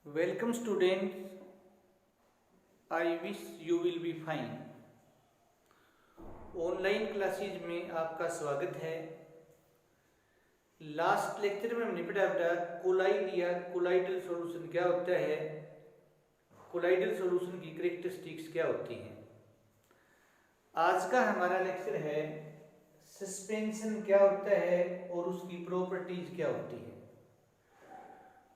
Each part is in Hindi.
Welcome students, I wish you will be fine. Online classes में आपका स्वागत है। लास्ट लेक्चर में हमने पढ़ा कोलाइड या कोलाइडल सॉल्यूशन क्या होता है, कोलाइडल सॉल्यूशन की कैरेक्टरिस्टिक्स क्या होती हैं। आज का हमारा लेक्चर है सस्पेंशन क्या होता है और उसकी प्रॉपर्टीज क्या होती है।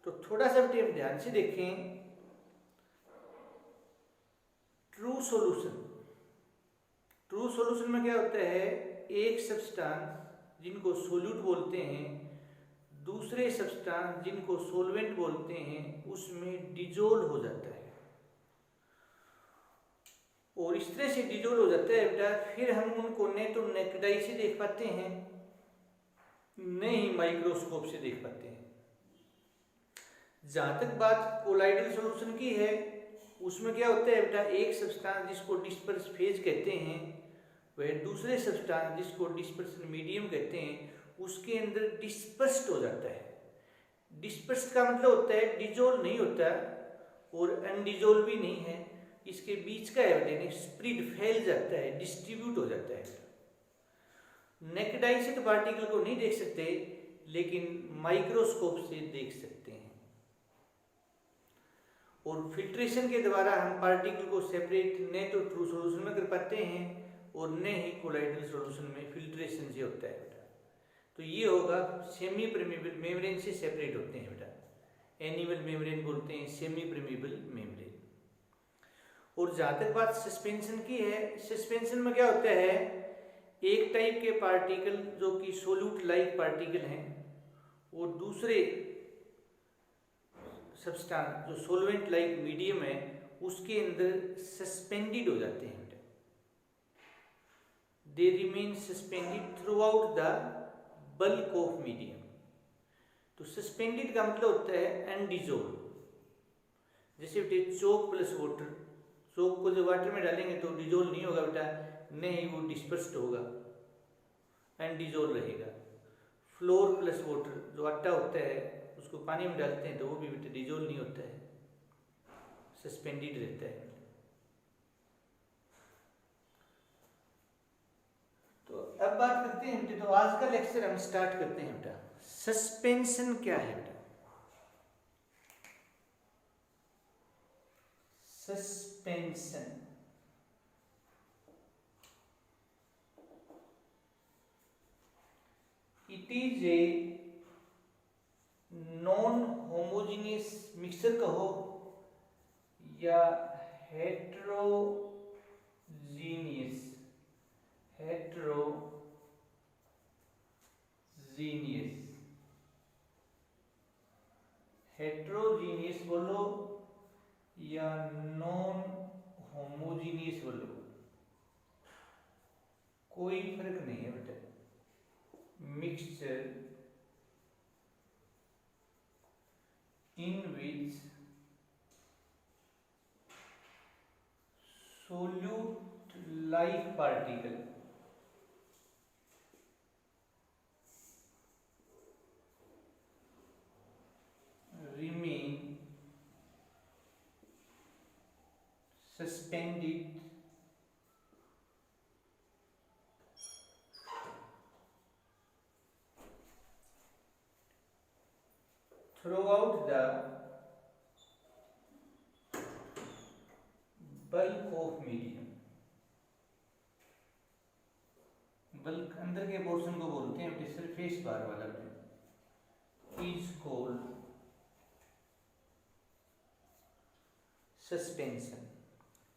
तो थोड़ा सा हम ध्यान से देखें। ट्रू सॉल्यूशन में क्या होता है, एक सब्सटेंस जिनको सोल्यूट बोलते हैं दूसरे सब्सटेंस जिनको सोलवेंट बोलते हैं उसमें डिजोल्व हो जाता है और इस तरह से डिजोल्व हो जाता है बेटा, फिर हम उनको न तो नेकेड आई से देख पाते हैं न ही माइक्रोस्कोप से देख पाते हैं। जहां तक बात कोलाइडल सॉल्यूशन की है उसमें क्या होता है बेटा, एक सब्सटेंस जिसको डिस्पर्स फेज कहते हैं वह दूसरे सब्सटेंस जिसको डिस्पर्सन मीडियम कहते हैं उसके अंदर डिस्पर्स्ड हो जाता है। डिस्पर्स्ड का मतलब होता है डिजोल्व नहीं होता और अनडिजोल्व भी नहीं है, इसके बीच का है बेटा, स्प्रेड फैल जाता है, डिस्ट्रीब्यूट हो जाता है। नेकेड आई से तो पार्टिकल को नहीं देख सकते लेकिन माइक्रोस्कोप से देख सकते हैं और फिल्ट्रेशन के द्वारा हम पार्टिकल को सेपरेट न तो ट्रू सॉल्यूशन में कर पाते हैं और न ही कोलाइडल सॉल्यूशन में फिल्ट्रेशन से होता है बेटा। तो ये होगा सेमी परमेबल मेम्ब्रेन से सेपरेट होते हैं बेटा, एनिमल मेम्ब्रेन बोलते हैं, सेमी परमेबल मेम्ब्रेन। और जहां तक बात सस्पेंशन की है, सस्पेंशन में क्या होता है, एक टाइप के पार्टिकल जो कि सोल्यूट लाइक पार्टिकल हैं और दूसरे सब्सटेंस जो सोलवेंट लाइक मीडियम है उसके अंदर सस्पेंडेड हो जाते हैं। They remain suspended through out the bulk of medium. तो सस्पेंडेड का मतलब होता है अनडिजोल्व। जैसे बेटे चोक प्लस वाटर, चोक को जब वाटर में डालेंगे तो डिजोल्व नहीं होगा बेटा, नहीं वो डिस्पर्स्ड होगा, अनडिजोल्व रहेगा। फ्लोर प्लस वाटर जो आटा होता है उसको पानी में डालते हैं तो वो भी बेटा डिजोल्व नहीं होता है, सस्पेंडेड रहता है। तो अब बात करते हैं बेटा, तो आज का लेक्चर हम स्टार्ट करते हैं बेटा। सस्पेंशन क्या है बेटा? Suspension it is a non homogeneous mixture कहो या हेट्रोजीनियस हेट्रोजीनियस बोलो या नॉन होमोजीनियस बोलो, कोई फर्क नहीं है बेटा। Mixture in which solute like particle remain suspended throughout the bulk of medium। Bulk अंदर के पोर्शन को बोलते हैं सरफेस बार वाला, is called suspension.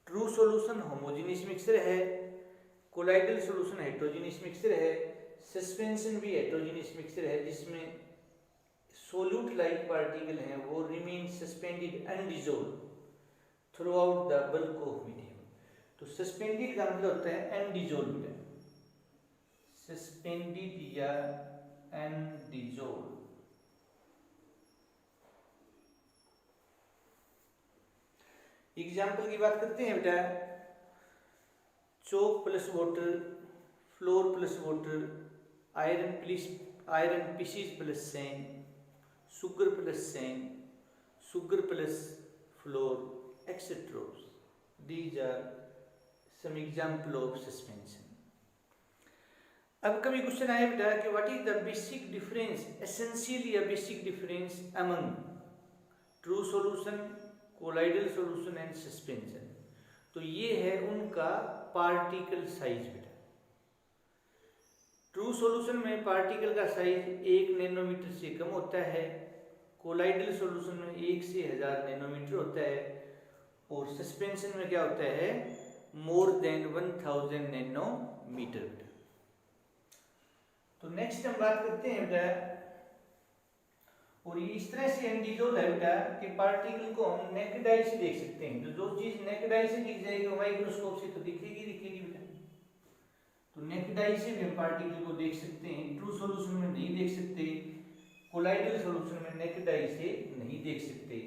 True solution homogeneous mixture है, कोलाइडल सॉल्यूशन हेट्रोजेनियस मिक्सचर है, सस्पेंशन भी हेट्रोजेनियस मिक्सचर है जिसमें सोल्यूट लाइक पार्टिकल हैं वो remain suspended undissolved throughout the bulk of medium. तो सस्पेंडेड का मतलब होता है अनडिजोल्व, सस्पेंडेड या अनडिजोल्व। एग्जाम्पल की बात करते हैं बेटा, chalk plus water, flour plus water, iron PCs plus sand, sugar plus sand, sugar plus flour, etc. These are some example of suspension. अब कभी क्वेश्चन आया बेटा कि what is the basic difference, essentially a basic difference among true solution, colloidal solution and suspension. तो ये है उनका पार्टिकल साइज बेटा। ट्रू सॉल्यूशन में पार्टिकल का साइज 1 नैनोमीटर से कम होता है, कोलाइडल सॉल्यूशन में 1 से 1000 नैनोमीटर होता है, और सस्पेंशन में क्या होता है, मोर देन 1000 नैनोमीटर। तो नेक्स्ट हम बात करते हैं बेटा, और ये इस तरह से एंडीजोल है बेटा कि पार्टिकल को हम नेकेड आई से देख सकते हैं। तो जो चीज नेकेड आई से दिख जाएगी वो माइक्रोस्कोप से तो दिखेगी बेटा। तो नेकेड आई से भी हम पार्टिकल को देख सकते हैं, ट्रू सॉल्यूशन में नहीं देख सकते, कोलाइडल सॉल्यूशन में नेकेड आई से नहीं देख सकते,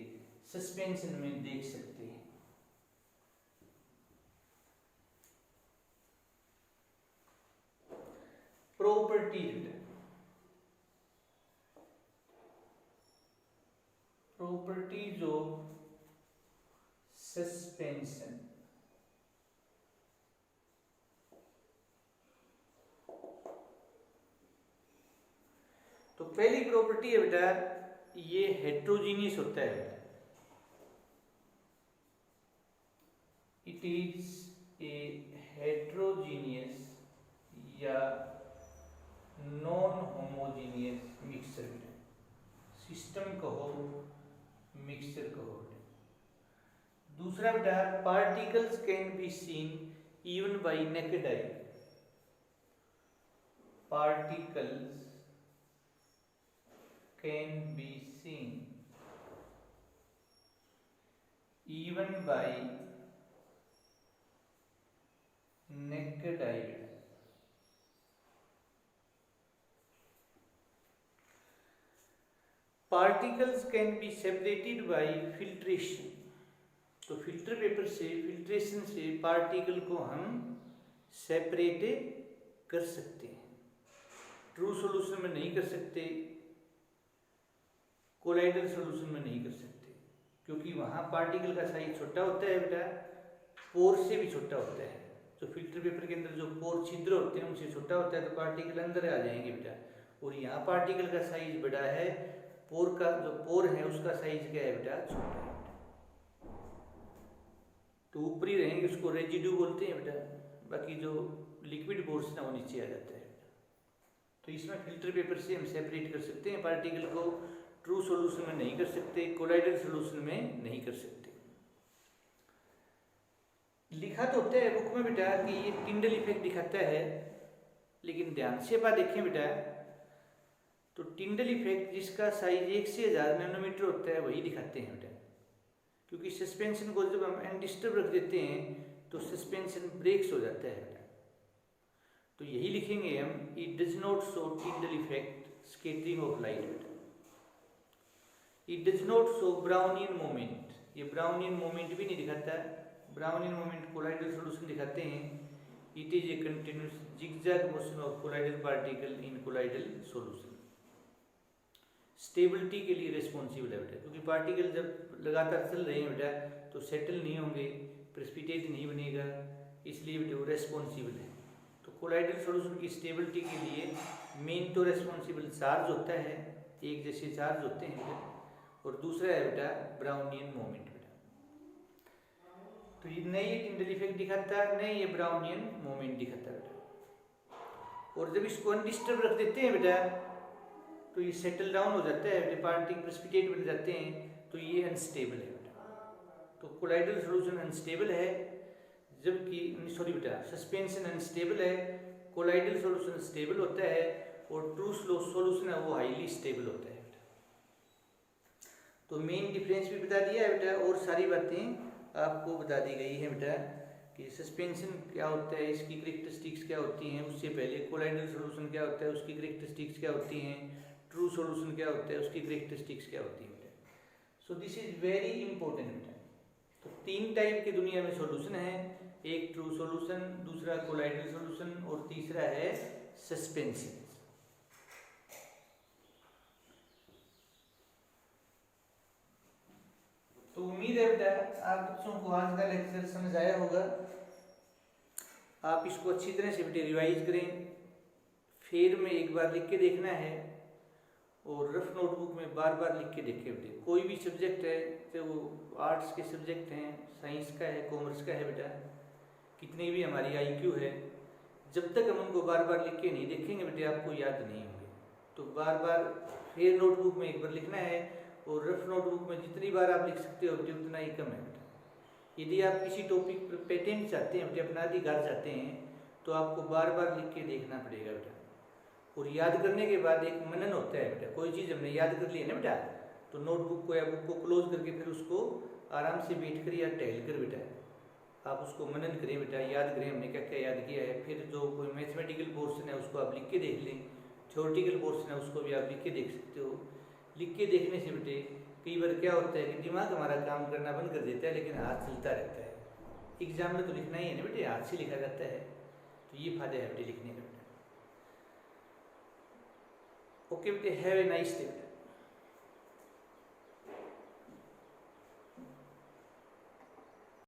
सस्पेंशन में देख सकते हैं। Properties of suspension. तो पहली प्रॉपर्टी है बेटा, ये हेट्रोजीनियस होता है बेटा। इट इज ए हेट्रोजीनियस या नॉन होमोजीनियस मिक्सचर बेटा। सिस्टम कहो, मिक्सचर कहो। दूसरा बेटा, particles can be seen even bye naked eye. Particles can be seen even by naked eye। Particles can be separated by filtration। तो फिल्टर पेपर से, फिल्ट्रेशन से पार्टिकल को हम सेपरेट कर सकते हैं। ट्रू सॉल्यूशन में नहीं कर सकते, कोलाइडल सॉल्यूशन में नहीं कर सकते, क्योंकि वहाँ पार्टिकल का साइज छोटा होता है बेटा, पोर से भी छोटा होता है। तो फिल्टर पेपर के अंदर जो पोर छिद्र होते हैं उनसे छोटा होता है, तो पार्टिकल अंदर आ जाएंगे बेटा। और यहाँ पार्टिकल का साइज बड़ा है, पोर का जो पोर है उसका साइज क्या है बेटा, छोटा है। तो ऊपरी रहेंगे, उसको रेजिड्यू बोलते हैं बेटा, बाकी जो लिक्विड पोर्शन है वो नीचे आ जाता है। तो इसमें फिल्टर पेपर से हम सेपरेट कर सकते हैं पार्टिकल को, ट्रू सॉल्यूशन में नहीं कर सकते, कोलाइडल सॉल्यूशन में नहीं कर सकते। लिखा तो होता है बुक में बेटा कि ये टिंडल इफेक्ट दिखाता है, लेकिन ध्यान से बात देखें बेटा, तो टिंडल इफेक्ट जिसका साइज 1 से 1000 नैनोमीटर होता है वही दिखाते हैं बेटा। क्योंकि सस्पेंशन को जब हम अनडिस्टर्ब रख देते हैं तो सस्पेंशन ब्रेक्स हो जाता है बेटा। तो यही लिखेंगे हम, it does not show Tyndall effect scattering of light बेटा। It does not show Brownian moment, ये ब्राउनियन मोमेंट भी नहीं दिखाता है। ब्राउनियन मोमेंट कोलाइडल सॉल्यूशन दिखाते हैं। It is a continuous zigzag motion of colloidal particle in colloidal solution. Stability के लिए रिस्पॉन्सिबल है बेटा, क्योंकि पार्टिकल जब लगातार चल रहे हैं बेटा तो सेटल नहीं होंगे, प्रेसिपिटेट नहीं बनेगा, इसलिए बेटा वो रेस्पॉन्सिबल है। तो कोलाइडल सॉल्यूशन की स्टेबिलिटी के लिए मेन तो रेस्पॉन्सिबल चार्ज होता है, एक जैसे चार्ज होते हैं बेटा, और दूसरा है बेटा ब्राउनियन मोमेंट बेटा। तो ये नहीं ये टिंडल इफेक्ट दिखाता है, नहीं ये ब्राउनियन मोमेंट दिखाता है बेटा। और जब इसको अनडिस्टर्ब रख देते हैं बेटा तो ये सेटल डाउन हो जाता है बेटा, पार्टिकल प्रेसिपिटेट बन जाते हैं, तो ये अनस्टेबल है बेटा। तो कोलाइडल सॉल्यूशन अनस्टेबल है, जबकि सॉरी बेटा सस्पेंशन अनस्टेबल है, कोलाइडल सॉल्यूशन स्टेबल होता है, और ट्रू सॉल्यूशन है वो हाईली स्टेबल होता है। तो मेन डिफरेंस भी बता दिया है बेटा, और सारी बातें आपको बता दी गई है बेटा कि सस्पेंशन क्या होता है, इसकी करेक्टरिस्टिक्स क्या होती हैं। उससे पहले कोलाइडल सॉल्यूशन क्या होता है, उसकी करेक्टरिस्टिक्स क्या होती हैं, ट्रू सॉल्यूशन क्या होता है, उसकी करेक्टरिस्टिक्स क्या होती है बेटा। So this is very important बेटा। तो 3 टाइप के दुनिया में सॉल्यूशन है, एक ट्रू सॉल्यूशन, दूसरा कोलाइडल सॉल्यूशन, और तीसरा है सस्पेंशन। उम्मीद है बेटा आप बच्चों को आज का लेक्चर समझ आया होगा। आप इसको अच्छी तरह से बेटे रिवाइज करें, फिर में एक बार लिख के देखना है और रफ नोटबुक में बार बार लिख के देखें बेटे। कोई भी सब्जेक्ट है, तो वो आर्ट्स के सब्जेक्ट हैं, साइंस का है, कॉमर्स का है बेटा, कितनी भी हमारी IQ है, जब तक हम उनको बार बार लिख के नहीं देखेंगे बेटे आपको याद नहीं होंगे। तो बार बार फिर नोटबुक में एक बार लिखना है और रफ नोटबुक में जितनी बार आप लिख सकते हो बेटे उतना ही कम है बेटा। यदि आप किसी टॉपिक पर पेटेंट चाहते हैं बेटे, अपना अधिकार चाहते हैं, तो आपको बार बार लिख के देखना पड़ेगा बेटा। और याद करने के बाद एक मनन होता है बेटा, कोई चीज़ हमने याद कर ली है ना बेटा, तो नोटबुक को या बुक को क्लोज करके फिर उसको आराम से बैठ कर या टहल कर बेटा आप उसको मनन करें बेटा, याद करें हमने क्या क्या याद किया है। फिर जो कोई मैथमेटिकल पोर्शन है उसको आप लिख के देख लें, थ्योरेटिकल पोर्शन है उसको भी आप लिख के देख सकते हो। लिख के देखने से बेटे कई बार क्या होता है कि दिमाग हमारा काम करना बंद कर देता है, लेकिन हाथ चलता रहता है। एग्जाम में तो लिखना ही है ना बेटे, हाथ से लिखा जाता है, तो ये फायदा है बेटे लिखने का बेटा। ओके बेटे, हैव ए नाइस डे।